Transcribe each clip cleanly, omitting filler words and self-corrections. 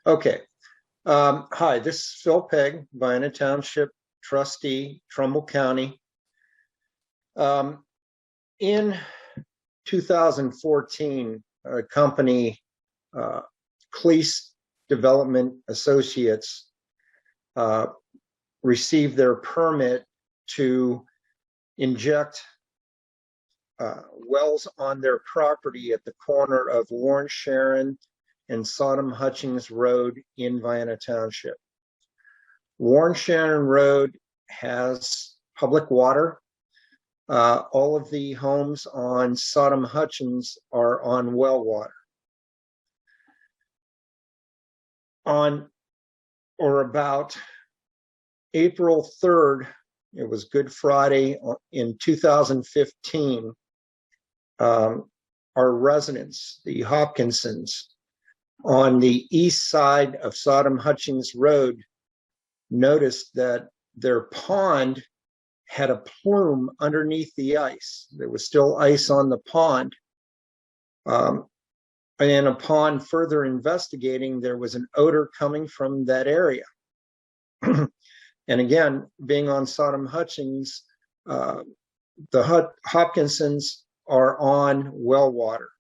Okay. Hi, this is Phil Pegg, Vienna Township trustee, Trumbull County. In 2014, a company, Cleese Development Associates, received their permit to inject wells on their property at the corner of Warren Sharon and Sodom Hutchings Road in Vienna Township. Warren Sharon Road has public water. All of the homes on Sodom Hutchings are on well water. On or about April 3rd, it was Good Friday in 2015, our residents, the Hopkinsons, on the east side of Sodom Hutchings Road, noticed that their pond had a plume underneath the ice. There was still ice on the pond. And upon further investigating, there was an odor coming from that area. And again, being on Sodom Hutchings, the Hopkinsons are on well water.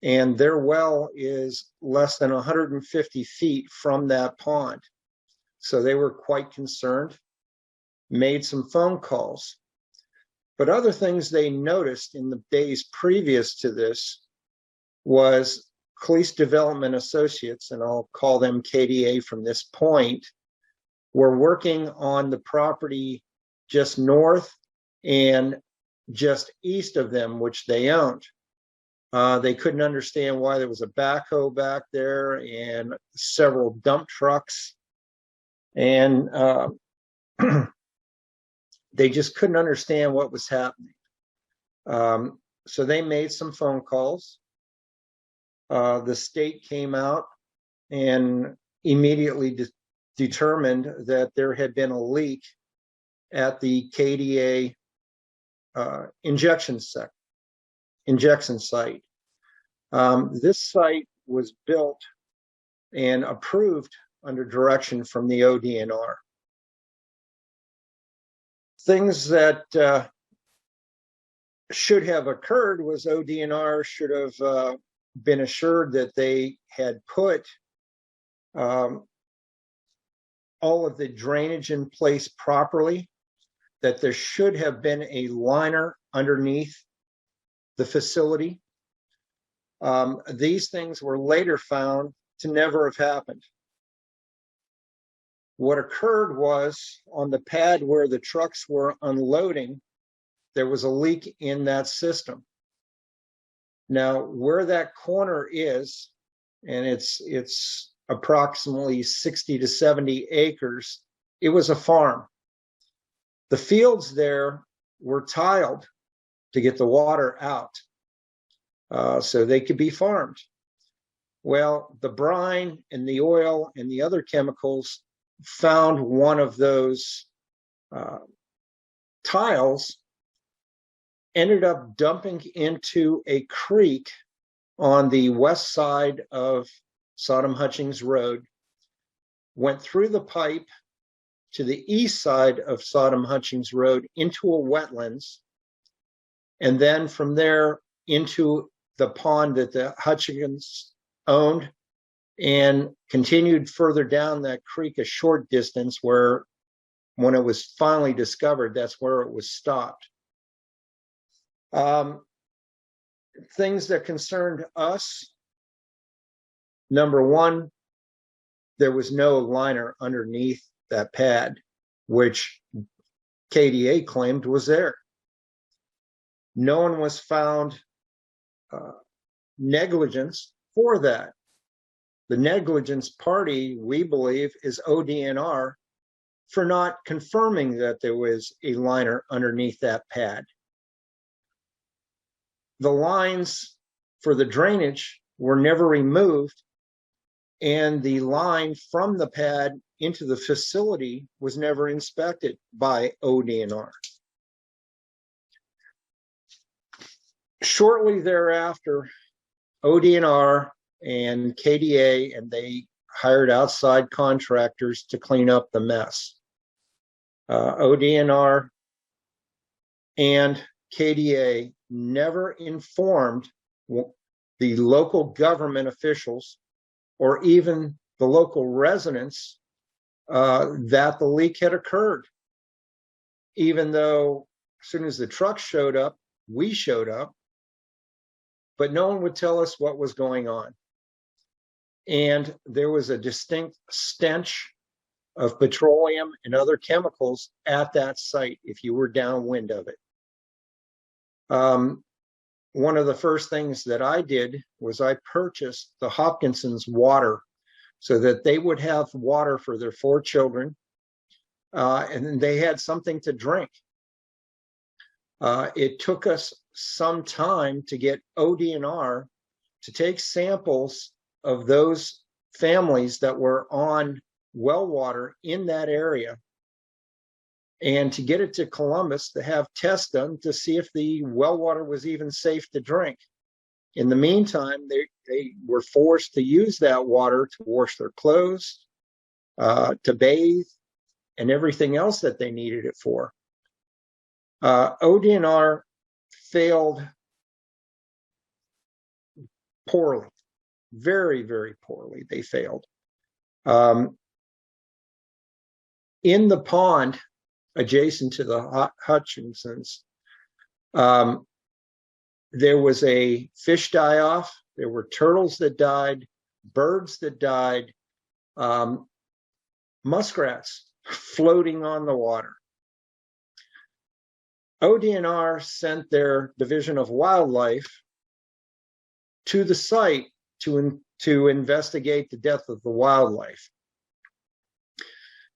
And their well is less than 150 feet from that pond. So they were quite concerned, made some phone calls. But other things they noticed in the days previous to this was Cleese Development Associates, and I'll call them KDA from this point, were working on the property just north and just east of them, which they owned. They couldn't understand why there was a backhoe back there and several dump trucks. And they just couldn't understand what was happening. So they made some phone calls. The state came out and immediately determined that there had been a leak at the KDA injection site. This site was built and approved under direction from the ODNR. Things that should have occurred was ODNR should have been assured that they had put all of the drainage in place properly, that there should have been a liner underneath the facility. These things were later found to never have happened. What occurred was on the pad where the trucks were unloading, there was a leak in that system. Now, where that corner is, and it's approximately 60 to 70 acres, it was a farm. The fields there were tiled to get the water out so they could be farmed. Well, the brine and the oil and the other chemicals found one of those tiles, ended up dumping into a creek on the west side of Sodom Hutchings Road, went through the pipe to the east side of Sodom Hutchings Road into a wetlands, and then from there into the pond that the Hutchins owned, and continued further down that creek a short distance where, when it was finally discovered, that's where it was stopped. Things that concerned us: number one, there was no liner underneath that pad, which KDA claimed was there. No one was found negligence for that. The negligence party, we believe, is ODNR for not confirming that there was a liner underneath that pad. The lines for the drainage were never removed, and the line from the pad into the facility was never inspected by ODNR. Shortly thereafter, ODNR and KDA, and they hired outside contractors to clean up the mess. ODNR and KDA never informed the local government officials or even the local residents that the leak had occurred. Even though as soon as the truck showed up, we showed up, but no one would tell us what was going on. And there was a distinct stench of petroleum and other chemicals at that site if you were downwind of it. One of the first things that I did was I purchased the Hopkinsons water so that they would have water for their 4 children, and they had something to drink. It took us some time to get ODNR to take samples of those families that were on well water in that area and to get it to Columbus to have tests done to see if the well water was even safe to drink. In the meantime, they were forced to use that water to wash their clothes, to bathe, and everything else that they needed it for. ODNR failed poorly, very, very poorly. They failed. In the pond adjacent to the Hutchinsons, there was a fish die-off. There were turtles that died, birds that died, muskrats floating on the water. ODNR sent their Division of Wildlife to the site to investigate the death of the wildlife.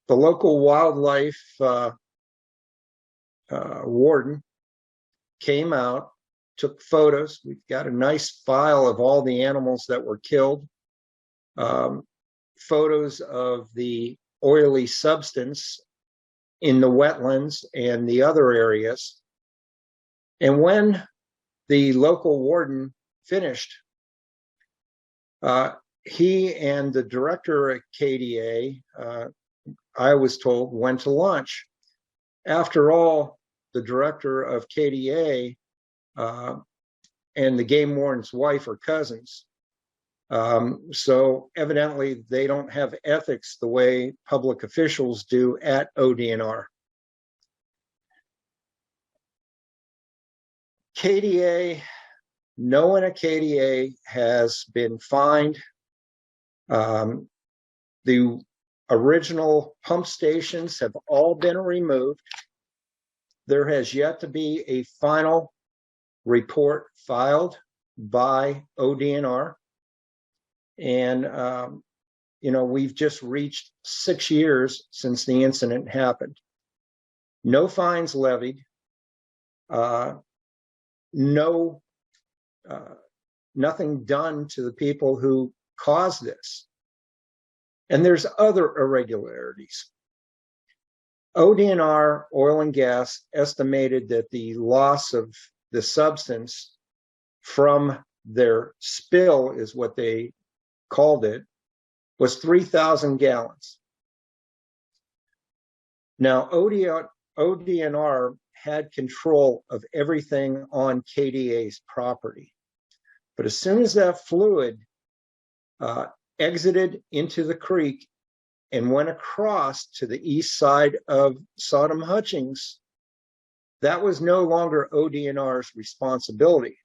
The local wildlife warden came out, took photos. We've got a nice file of all the animals that were killed, photos of the oily substance in the wetlands and the other areas. And when the local warden finished, he and the director at KDA, I was told, went to lunch. After all, the director of KDA and the game warden's wife are cousins. So evidently they don't have ethics the way public officials do at ODNR. KDA, no one at KDA has been fined. The original pump stations have all been removed. There has yet to be a final report filed by ODNR. And, we've just reached 6 years since the incident happened. No fines levied. Nothing done to the people who caused this. And there's other irregularities. ODNR Oil and Gas estimated that the loss of the substance from their spill, is what they called it, was 3,000 gallons. Now, ODNR had control of everything on KDA's property. But as soon as that fluid exited into the creek and went across to the east side of Sodom Hutchings, that was no longer ODNR's responsibility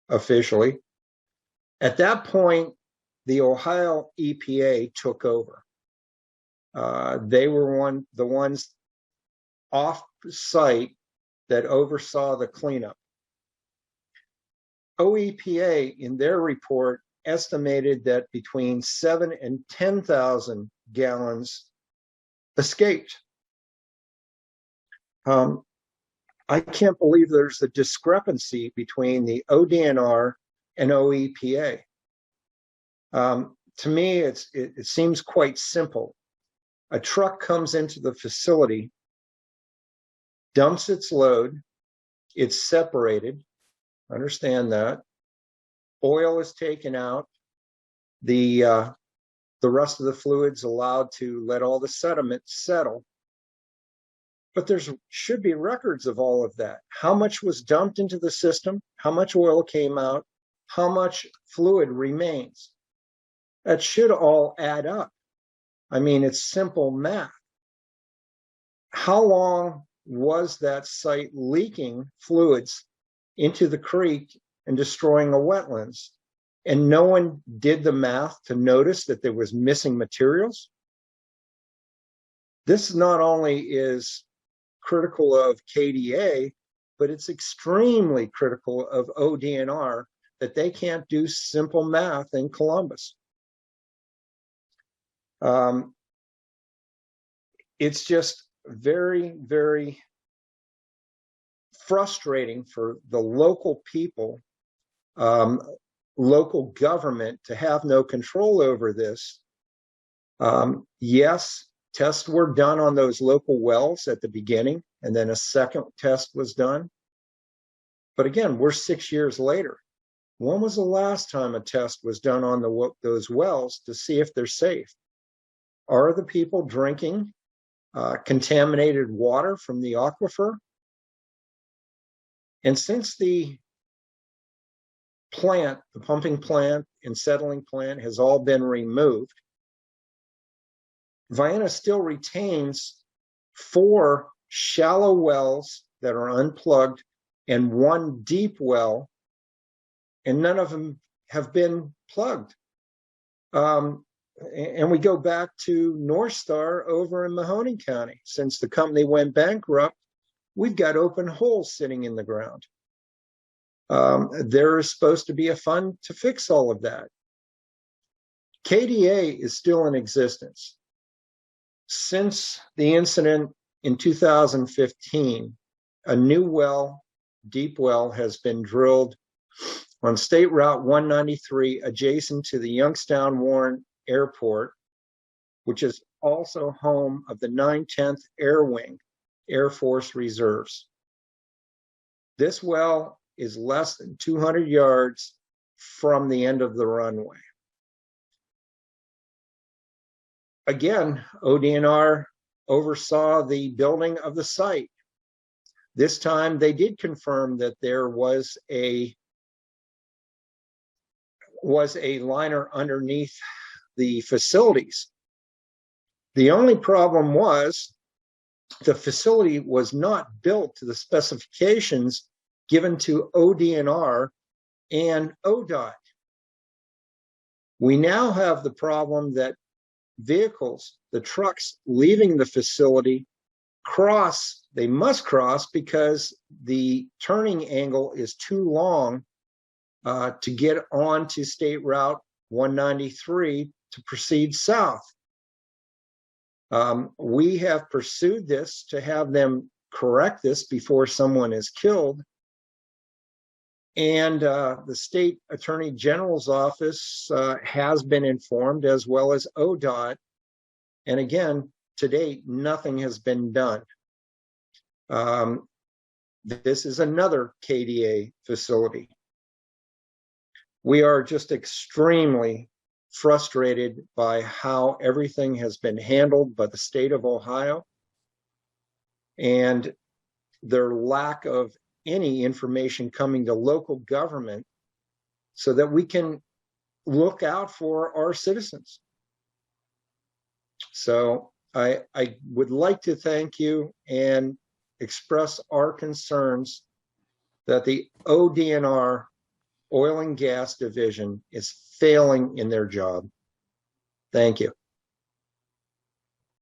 officially. At that point, the Ohio EPA took over. They were the ones off site that oversaw the cleanup. OEPA, in their report, estimated that between 7,000 and 10,000 gallons escaped. I can't believe there's a discrepancy between the ODNR and OEPA. To me, it seems quite simple. A truck comes into the facility, dumps its load, it's separated, understand that. Oil is taken out, the the rest of the fluids allowed to let all the sediment settle. But there should be records of all of that. How much was dumped into the system? How much oil came out? How much fluid remains? That should all add up. I mean, it's simple math. How long was that site leaking fluids into the creek and destroying the wetlands? And no one did the math to notice that there was missing materials? This not only is critical of KDA, but it's extremely critical of ODNR that they can't do simple math in Columbus. It's just very, very frustrating for the local people, local government, to have no control over this. Yes, tests were done on those local wells at the beginning, and then a second test was done. But again, we're 6 years later. When was the last time a test was done on those wells to see if they're safe? Are the people drinking contaminated water from the aquifer? And since the plant, the pumping plant and settling plant, has all been removed, Vienna still retains 4 shallow wells that are unplugged and 1 deep well, and none of them have been plugged. And we go back to North Star over in Mahoning County. Since the company went bankrupt, we've got open holes sitting in the ground. There is supposed to be a fund to fix all of that. KDA is still in existence. Since the incident in 2015, a new well, deep well, has been drilled on State Route 193 adjacent to the Youngstown-Warren Airport, which is also home of the 910th Air Wing, Air Force Reserves. This well is less than 200 yards from the end of the runway. Again, ODNR oversaw the building of the site. This time they did confirm that there was a liner underneath the facilities. The only problem was the facility was not built to the specifications given to ODNR and ODOT. We now have the problem that vehicles, the trucks leaving the facility, they must cross because the turning angle is too long to get onto State Route 193 to proceed south. We have pursued this to have them correct this before someone is killed. And the State Attorney General's office has been informed, as well as ODOT. And again, to date, nothing has been done. This is another KDA facility. We are just extremely frustrated by how everything has been handled by the state of Ohio and their lack of any information coming to local government so that we can look out for our citizens. So I would like to thank you and express our concerns that the ODNR Oil and Gas Division is failing in their job. Thank you.